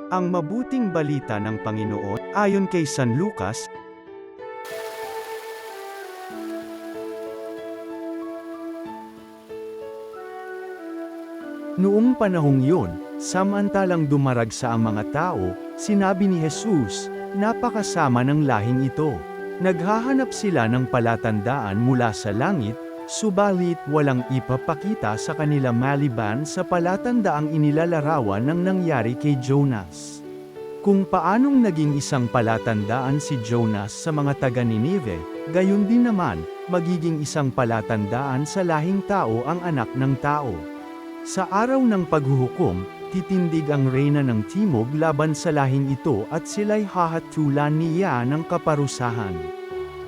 Ang mabuting balita ng Panginoon, ayon kay San Lucas. Noong panahong yun, samantalang dumaragsa ang mga tao, sinabi ni Jesus, napakasama ng lahing ito. Naghahanap sila ng palatandaan mula sa langit, subalit walang ipapakita sa kanila maliban sa palatandaang inilalarawan ng nangyari kay Jonas. Kung paanong naging isang palatandaan si Jonas sa mga taga-Ninive, gayon din naman, magiging isang palatandaan sa lahing tao ang anak ng tao. Sa araw ng paghuhukom, titindig ang reyna ng timog laban sa lahing ito at sila'y hahatulan niya ng kaparusahan.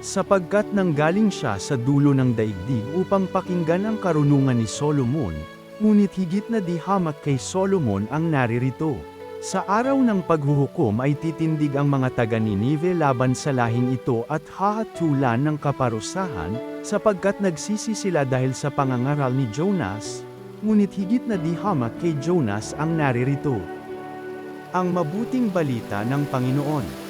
Sapagkat nanggaling siya sa dulo ng daigdig upang pakinggan ang karunungan ni Solomon, ngunit higit na di hamak kay Solomon ang naririto. Sa araw ng paghuhukom ay titindig ang mga taga-Ninive laban sa lahing ito at hahatulan ng kaparusahan, sapagkat nagsisi sila dahil sa pangangaral ni Jonas, ngunit higit na di hamak kay Jonas ang naririto. Ang mabuting balita ng Panginoon.